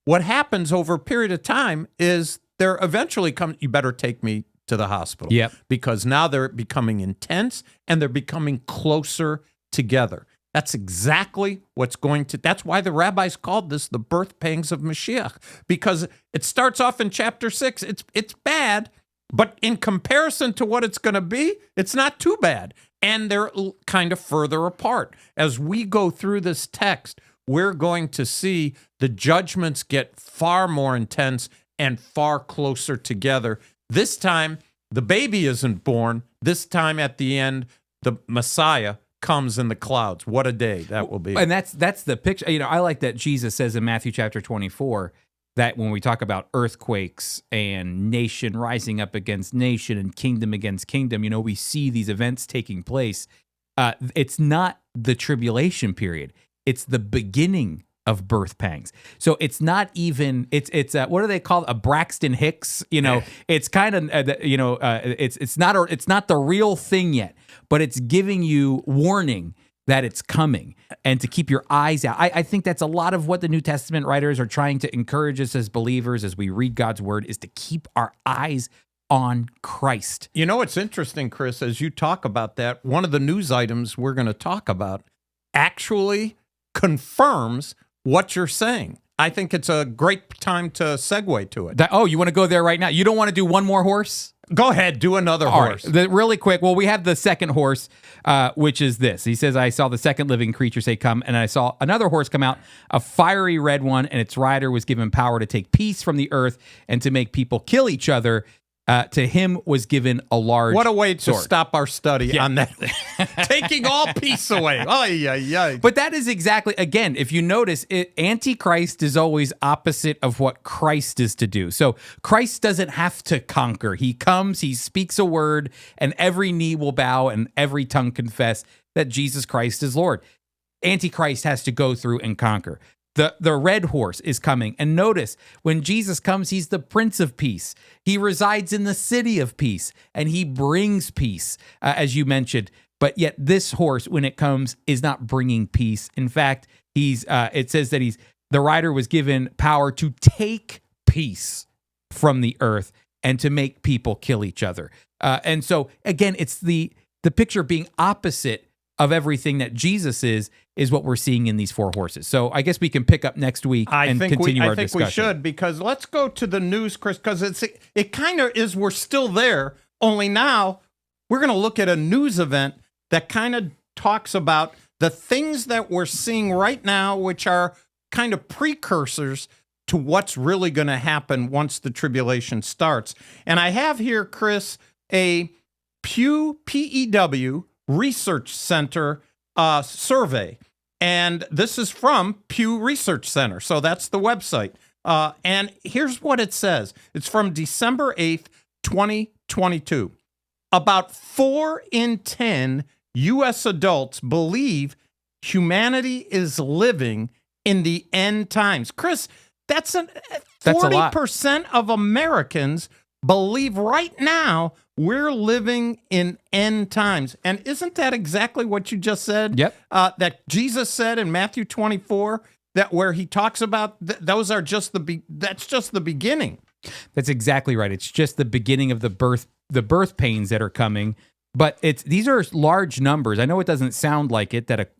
What happens over a period of time is there eventually comes, you better take me to the hospital. Yep. Because now they're becoming intense and they're becoming closer together. That's exactly that's why the rabbis called this the birth pangs of Mashiach, because it starts off in chapter 6. It's bad, but in comparison to what it's going to be, it's not too bad. And they're kind of further apart. As we go through this text, we're going to see the judgments get far more intense and far closer together. This time, the baby isn't born. This time at the end, the Messiah comes in the clouds. What a day that will be. And that's the picture. I like that Jesus says in Matthew chapter 24 that when we talk about earthquakes and nation rising up against nation and kingdom against kingdom, we see these events taking place. It's not the tribulation period. It's the beginning of birth pangs. So it's not even, it's what do they call it? A Braxton Hicks, it's kind of, it's not the real thing yet, but it's giving you warning that it's coming and to keep your eyes out. I think that's a lot of what the New Testament writers are trying to encourage us as believers as we read God's word, is to keep our eyes on Christ. It's interesting, Chris, as you talk about that, one of the news items we're going to talk about actually confirms what you're saying. I think it's a great time to segue to it. You want to go there right now? You don't want to do one more horse? Go ahead, do another horse. Right. Really quick. Well, we have the second horse, which is this. He says, I saw the second living creature say, come, and I saw another horse come out, a fiery red one, and its rider was given power to take peace from the earth and to make people kill each other. To him was given a large What a way to sword. Stop our study on that. Taking all peace away. Ay, ay, ay. But that is exactly, again, if you notice, Antichrist is always opposite of what Christ is to do. So Christ doesn't have to conquer. He comes, he speaks a word, and every knee will bow and every tongue confess that Jesus Christ is Lord. Antichrist has to go through and conquer. The red horse is coming. And notice, when Jesus comes, he's the Prince of Peace. He resides in the city of peace, and he brings peace, as you mentioned. But yet this horse, when it comes, is not bringing peace. In fact, it says that the rider was given power to take peace from the earth and to make people kill each other. And so, again, it's the picture being opposite of everything that Jesus is what we're seeing in these four horses. So I guess we can pick up next week and continue our discussion. I think we should, because let's go to the news, Chris, because it kind of is, we're still there, only now we're going to look at a news event that kind of talks about the things that we're seeing right now, which are kind of precursors to what's really going to happen once the tribulation starts. And I have here, Chris, a Pew, P-E-W, Research Center survey. And this is from Pew Research Center. So that's the website. And here's what it says. It's from December 8th, 2022. About 4 in 10 U.S. adults believe humanity is living in the end times. Chris, that's 40% of Americans believe right now we're living in end times. And isn't that exactly what you just said? Yep. That Jesus said in Matthew 24, that where he talks about those are just that's just the beginning. That's exactly right. It's just the beginning of the birth pains that are coming. But these are large numbers. I know it doesn't sound like it, that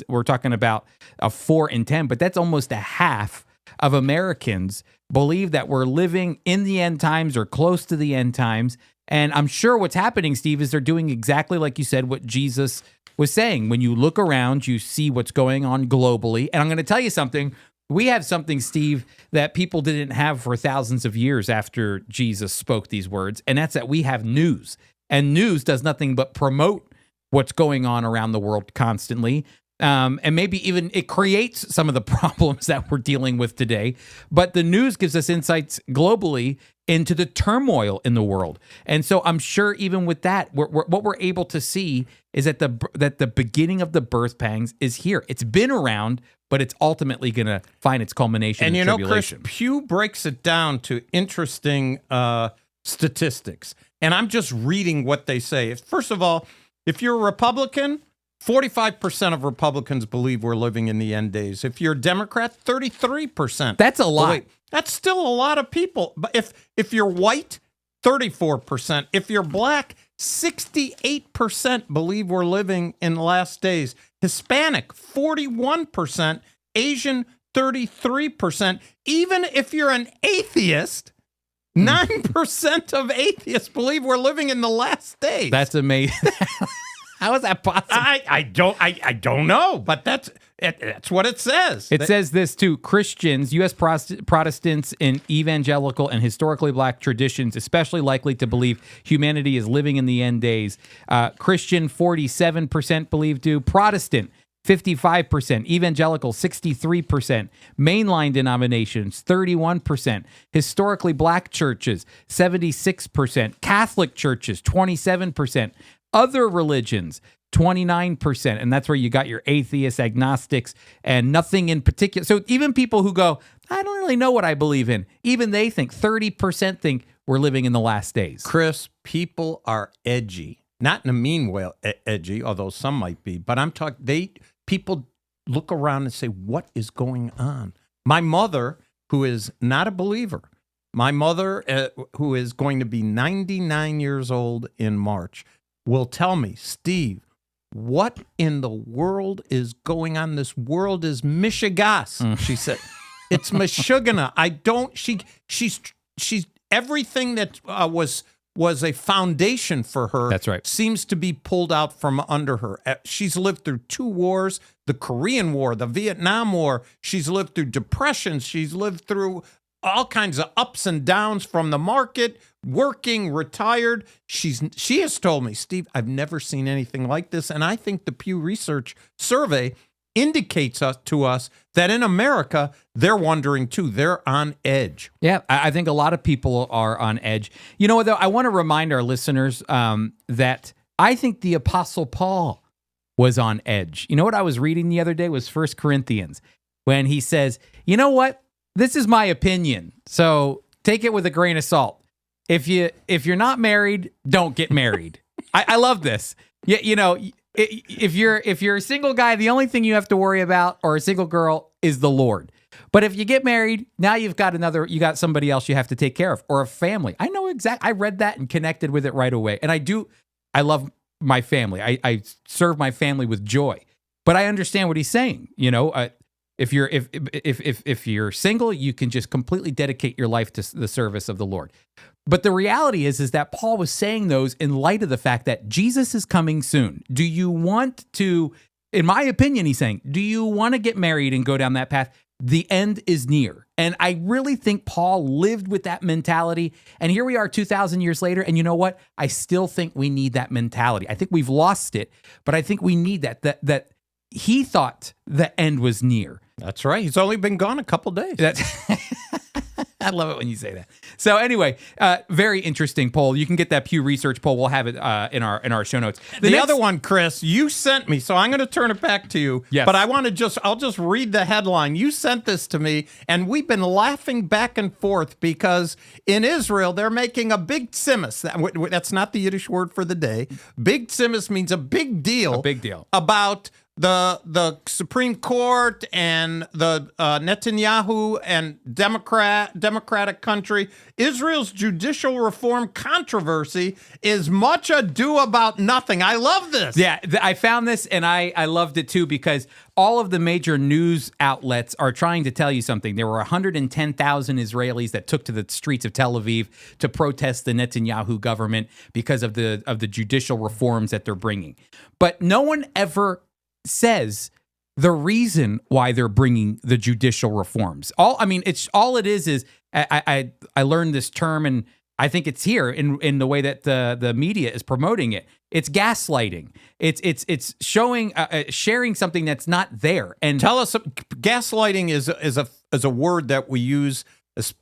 we're talking about a 4 in 10, but that's almost a half of Americans believe that we're living in the end times or close to the end times. And I'm sure what's happening, Steve, is they're doing exactly like you said, what Jesus was saying. When you look around, you see what's going on globally. And I'm going to tell you something. We have something, Steve, that people didn't have for thousands of years after Jesus spoke these words. And that's that we have news. And news does nothing but promote what's going on around the world constantly. And maybe even it creates some of the problems that we're dealing with today. But the news gives us insights globally into the turmoil in the world. And so I'm sure even with that, what we're able to see is that the beginning of the birth pangs is here. It's been around, but it's ultimately going to find its culmination in tribulation. Chris, Pew breaks it down to interesting statistics. And I'm just reading what they say. First of all, if you're a Republican, 45% of Republicans believe we're living in the end days. If you're a Democrat, 33%. That's a lot. That's still a lot of people. But if you're white, 34%. If you're black, 68% believe we're living in the last days. Hispanic, 41%. Asian, 33%. Even if you're an atheist, 9% of atheists believe we're living in the last days. That's amazing. How is that possible? I don't know, but that's what it says. It says this too: Christians, U.S. Protestants in evangelical and historically black traditions, especially likely to believe humanity is living in the end days. Christian, 47% believe do. Protestant, 55%, evangelical 63%, mainline denominations 31%, historically black churches 76%, Catholic churches 27%, other religions 29%, and that's where you got your atheists, agnostics, and nothing in particular. So even people who go, I don't really know what I believe in, even they think 30% think we're living in the last days. Chris, people are edgy, not in a mean way edgy, although some might be, but I'm talking, people look around and say, what is going on? My mother, who is not a believer, my mother, who is going to be 99 years old in March, will tell me, Steve, what in the world is going on? This world is mishigas. She said, it's mishugana. She's everything that was a foundation for her. That's right. Seems to be pulled out from under her. She's lived through 2 wars, the Korean War, the Vietnam War. She's lived through depressions. She's lived through all kinds of ups and downs from the market, working, retired. She has told me, Steve, I've never seen anything like this. And I think the Pew Research survey indicates to us that in America, they're wondering too. They're on edge. Yeah, I think a lot of people are on edge. You know what, though? I want to remind our listeners that I think the Apostle Paul was on edge. You know what I was reading the other day was 1 Corinthians, when he says, you know what? This is my opinion, so take it with a grain of salt. If you're not married, don't get married. I love this. Yeah, you know, if you're a single guy, the only thing you have to worry about, or a single girl, is the Lord. But if you get married, now you got somebody else you have to take care of, or a family. I know exactly. I read that and connected with it right away. And I love my family. I serve my family with joy. But I understand what he's saying. You know, if you're single, you can just completely dedicate your life to the service of the Lord. But the reality is that Paul was saying those in light of the fact that Jesus is coming soon. Do you want to, in my opinion, he's saying, do you want to get married and go down that path? The end is near. And I really think Paul lived with that mentality. And here we are 2,000 years later. And you know what? I still think we need that mentality. I think we've lost it, but I think we need that he thought the end was near. That's right. He's only been gone a couple days. I love it when you say that. So anyway, very interesting poll. You can get that Pew Research poll. We'll have it in our show notes. The other one, Chris, you sent me, so I'm going to turn it back to you. Yes. But I'll just read the headline. You sent this to me, and we've been laughing back and forth because in Israel, they're making a big tzimis. That's not the Yiddish word for the day. Big tzimis means a big deal. A big deal. About the Supreme Court and the Netanyahu and democratic country. Israel's judicial reform controversy is much ado about nothing. I love this. Yeah, I found this and I loved it too, because all of the major news outlets are trying to tell you something. There were 110,000 Israelis that took to the streets of Tel Aviv to protest the Netanyahu government because of the judicial reforms that they're bringing. But no one ever says the reason why they're bringing the judicial reforms. It is I learned this term, and I think it's here in the way that the media is promoting it. It's gaslighting. It's showing sharing something that's not there. And tell us, gaslighting is a word that we use.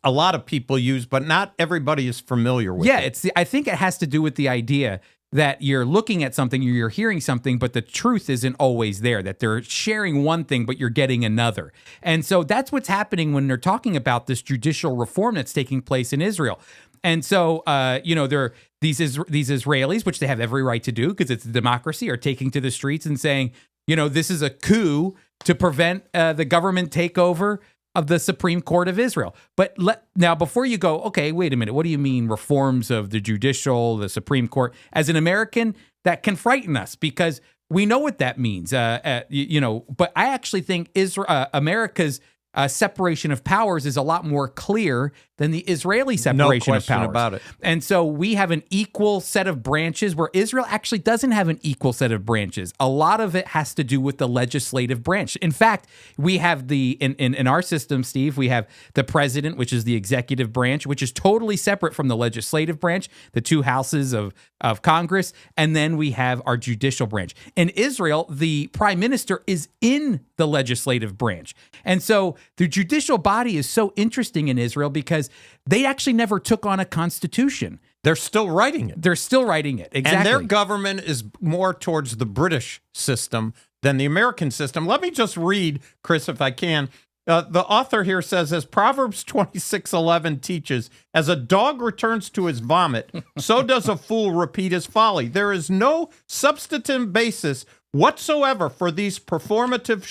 A lot of people use, but not everybody is familiar with. Yeah, I think it has to do with the idea that you're looking at something, you're hearing something, but the truth isn't always there, that they're sharing one thing, but you're getting another. And so that's what's happening when they're talking about this judicial reform that's taking place in Israel. And so, they're these Israelis, which they have every right to do because it's a democracy, are taking to the streets and saying, this is a coup to prevent the government takeover. of the Supreme Court of Israel. But now, before you go, okay, wait a minute. What do you mean reforms of the judicial, the Supreme Court? As an American, that can frighten us because we know what that means. But I actually think America's separation of powers is a lot more clear than the Israeli separation of powers. No question about it. And so we have an equal set of branches where Israel actually doesn't have an equal set of branches. A lot of it has to do with the legislative branch. In fact, we have in our system, Steve, we have the president, which is the executive branch, which is totally separate from the legislative branch, the two houses of Congress, and then we have our judicial branch. In Israel, the prime minister is in the legislative branch. And so the judicial body is so interesting in Israel because they actually never took on a constitution. They're still writing it. They're still writing it. Exactly. And their government is more towards the British system than the American system. Let me just read, Chris, if I can. The author here says, as Proverbs 26:11 teaches, as a dog returns to his vomit, so does a fool repeat his folly. There is no substantive basis whatsoever for these performative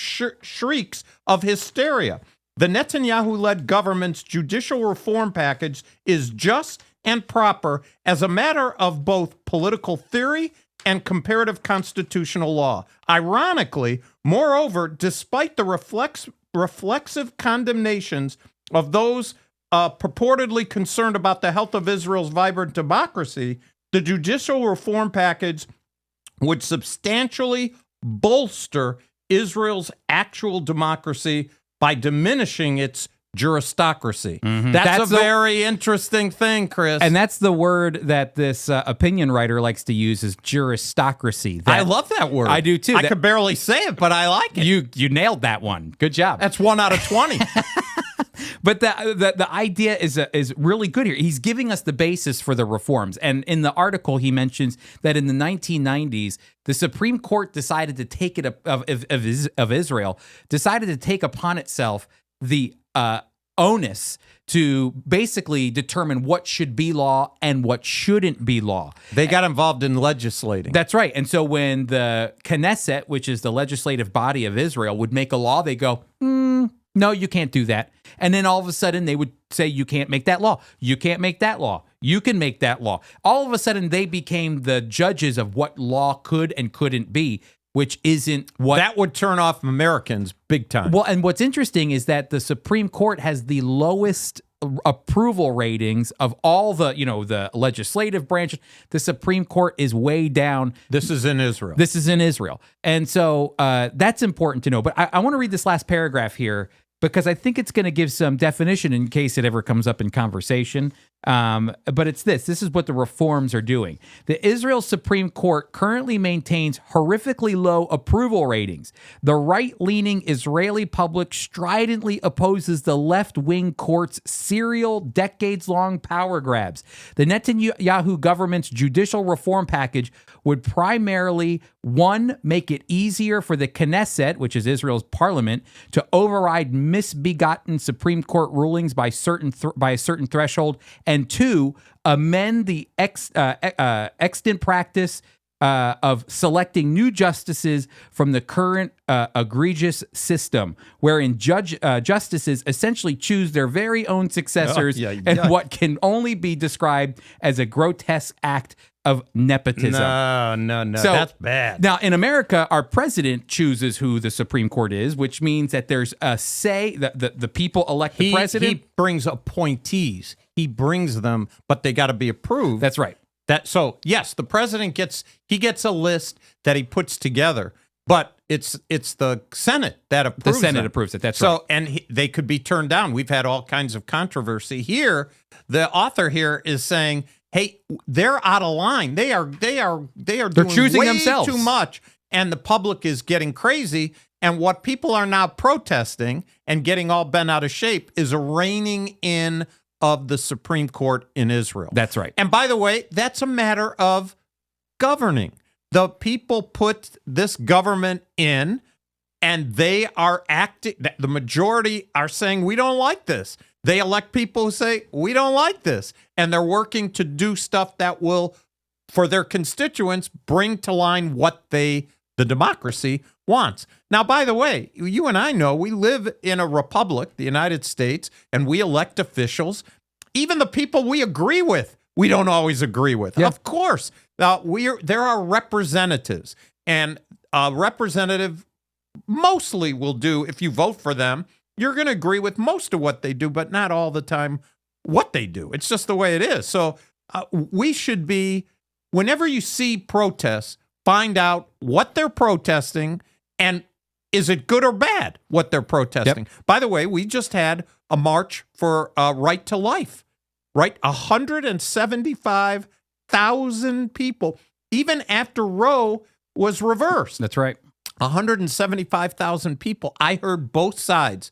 shrieks of hysteria. The Netanyahu-led government's judicial reform package is just and proper as a matter of both political theory and comparative constitutional law. Ironically, moreover, despite the reflexive condemnations of those purportedly concerned about the health of Israel's vibrant democracy, the judicial reform package would substantially bolster Israel's actual democracy by diminishing its juristocracy. Mm-hmm. That's a very interesting thing, Chris. And that's the word that this opinion writer likes to use is juristocracy. I love that word. I do too. I could barely say it, but I like it. You nailed that one. Good job. That's 1 out of 20. But the idea is really good here. He's giving us the basis for the reforms. And in the article, he mentions that in the 1990s, the Supreme Court decided to take it of Israel, decided to take upon itself the onus to basically determine what should be law and what shouldn't be law. They got involved in legislating. That's right. And so when the Knesset, which is the legislative body of Israel, would make a law, they go, no, you can't do that. And then all of a sudden they would say, you can't make that law. You can't make that law. You can make that law. All of a sudden they became the judges of what law could and couldn't be, which isn't what... That would turn off Americans big time. Well, and what's interesting is that the Supreme Court has the lowest approval ratings of all the legislative branch. The Supreme Court is way down. This is in Israel. This is in Israel. And so that's important to know. But I want to read this last paragraph here because I think it's going to give some definition in case it ever comes up in conversation. But it's this. This is what the reforms are doing. The Israel Supreme Court currently maintains horrifically low approval ratings. The right-leaning Israeli public stridently opposes the left-wing court's serial, decades-long power grabs. The Netanyahu government's judicial reform package would primarily, 1, make it easier for the Knesset, which is Israel's parliament, to override misbegotten Supreme Court rulings by a certain threshold, and 2, amend the extant practice of selecting new justices from the current egregious system, wherein justices essentially choose their very own successors in what can only be described as a grotesque act of nepotism. No. So, that's bad. Now, in America, our president chooses who the Supreme Court is, which means that there's a say that the people elect the president. He brings appointees. He brings them, but they got to be approved. That's right. So yes, the president gets a list that he puts together, but it's the Senate that approves it. The Senate approves it. That's right. And they could be turned down. We've had all kinds of controversy here. The author here is saying, hey, they're out of line. They're doing choosing way themselves too much, and the public is getting crazy. And what people are now protesting and getting all bent out of shape is a reining in of the Supreme Court in Israel. That's right. And by the way, that's a matter of governing. The people put this government in, and they are acting. The majority are saying, we don't like this. They elect people who say, we don't like this. And they're working to do stuff that will, for their constituents, bring to line what they the democracy wants. Now, by the way, you and I know we live in a republic, the United States, and we elect officials. Even the people we agree with, we don't always agree with. Yeah. Of course, there are representatives, and a representative mostly will do, if you vote for them, you're going to agree with most of what they do, but not all the time what they do. It's just the way it is. So we should be, whenever you see protests, find out what they're protesting and is it good or bad what they're protesting. Yep. By the way, we just had a march for right to life, right? 175,000 people, even after Roe was reversed. That's right. 175,000 people. I heard both sides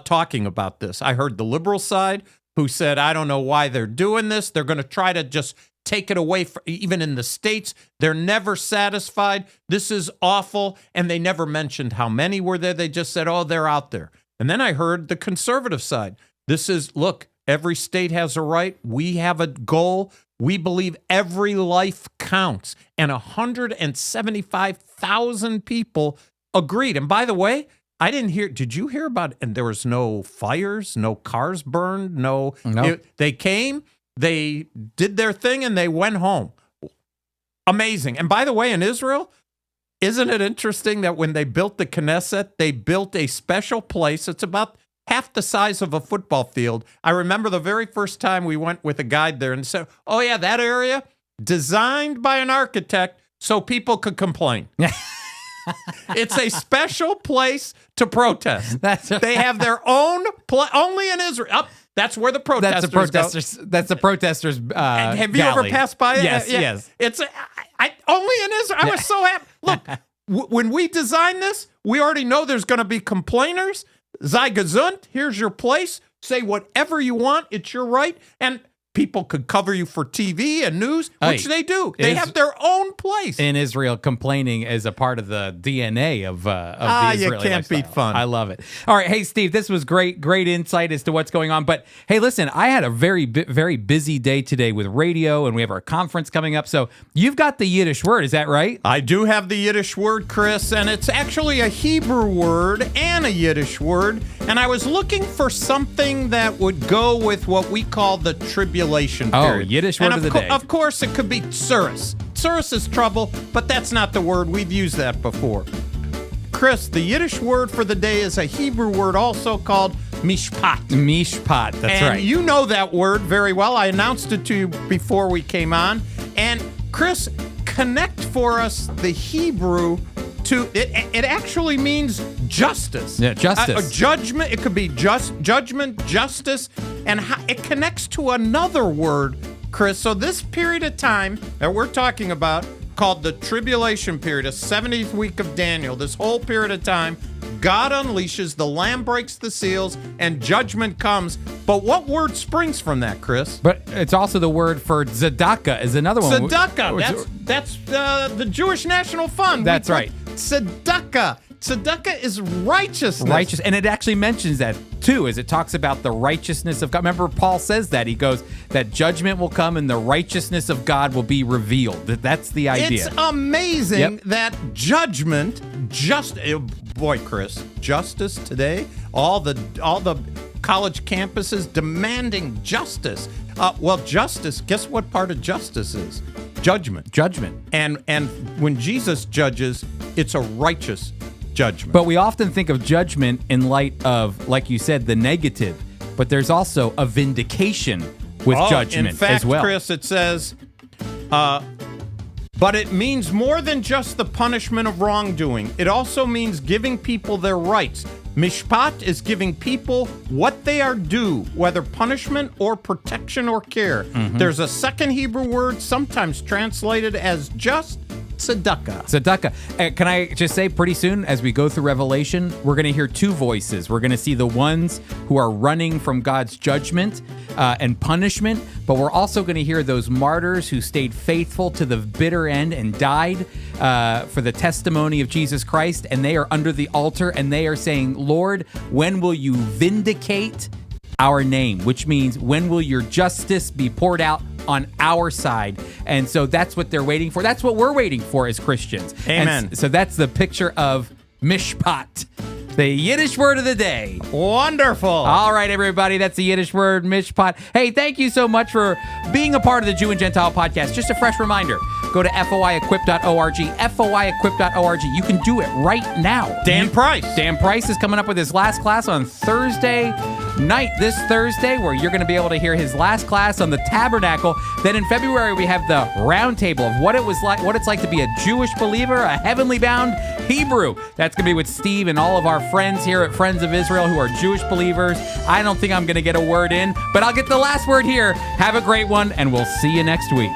talking about this. I heard the liberal side who said, I don't know why they're doing this. They're going to try to just take it away, even in the states. They're never satisfied. This is awful. And they never mentioned how many were there. They just said, oh, they're out there. And then I heard the conservative side. This is, look, every state has a right. We have a goal. We believe every life counts. And 175,000 people agreed. And by the way, I didn't hear, did you hear about, and there was no fires, no cars burned, no. They came, they did their thing, and they went home. Amazing. And by the way, in Israel, isn't it interesting that when they built the Knesset, they built a special place. It's about half the size of a football field. I remember the very first time we went with a guide there and said, oh yeah, that area designed by an architect so people could complain. It's a special place to protest. They have their own only in Israel. That's where the protesters go. That's the protesters. Have you ever passed by it? Yes, yeah. yes. It's only in Israel. I was so happy. Look, when we design this, we already know there's going to be complainers. Sei gesund, here's your place. Say whatever you want. It's your right. And people could cover you for TV and news, which they do. They have their own place. In Israel, complaining is a part of the DNA of the Israeli you can't lifestyle. beat fun. I love it. All right. Hey, Steve, this was great insight as to what's going on. But hey, listen, I had a very busy day today with radio, and we have our conference coming up. So you've got the Yiddish Word. Is that right? I do have the Yiddish Word, Chris, and it's actually a Hebrew word and a Yiddish word. And I was looking for something that would go with what we call the tribulation period. Oh, Yiddish word of the day. Of course, it could be tsuris. Tsuris is trouble, but that's not the word. We've used that before. Chris, the Yiddish word for the day is a Hebrew word also called Mishpat. Mishpat, that's right. And you know that word very well. I announced it to you before we came on. And Chris, connect for us the Hebrew to it. It actually means justice. Yeah, justice. A judgment. It could be judgment, justice, and it connects to another word, Chris. So this period of time that we're talking about, called the tribulation period, a 70th week of Daniel, this whole period of time, God unleashes, the Lamb breaks the seals, and judgment comes. But what word springs from that, Chris? But it's also the word for tzedakah is another one. Tzedakah. That's the Jewish National Fund. That's right. Tzedakah. Tzedakah is righteousness. Righteous. And it actually mentions that, too, as it talks about the righteousness of God. Remember, Paul says that. He goes, that judgment will come and the righteousnthe of God will be revealed. That's the idea. It's amazing that judgment, boy, Chris, justice today, all the college campuses demanding justice. Well, justice, guess what part of justice is? Judgment. And when Jesus judges, it's a righteous judgment. But we often think of judgment in light of, like you said, the negative. But there's also a vindication with judgment in fact, as well. Chris, it says, but it means more than just the punishment of wrongdoing. It also means giving people their rights. Mishpat is giving people what they are due, whether punishment or protection or care. Mm-hmm. There's a second Hebrew word, sometimes translated as just, tzedakah. Can I just say, pretty soon, as we go through Revelation, we're going to hear two voices. We're going to see the ones who are running from God's judgment and punishment, but we're also going to hear those martyrs who stayed faithful to the bitter end and died for the testimony of Jesus Christ, and they are under the altar, and they are saying, Lord, when will you vindicate our name? Which means, when will your justice be poured out on our side. And so that's what they're waiting for. That's what we're waiting for as Christians. Amen. And so that's the picture of Mishpat, the Yiddish word of the day. Wonderful. All right, everybody. That's the Yiddish word, Mishpat. Hey, thank you so much for being a part of the Jew and Gentile podcast. Just a fresh reminder, go to foiequip.org, foiequip.org. You can do it right now. Dan Price. Dan Price is coming up with his last class on Thursday night, this Thursday, where you're going to be able to hear his last class on the Tabernacle. Then in February, we have the roundtable of what it's like to be a Jewish believer, a heavenly bound Hebrew. That's going to be with Steve and all of our friends here at Friends of Israel who are Jewish believers. I don't think I'm going to get a word in, but I'll get the last word here. Have a great one, and we'll see you next week.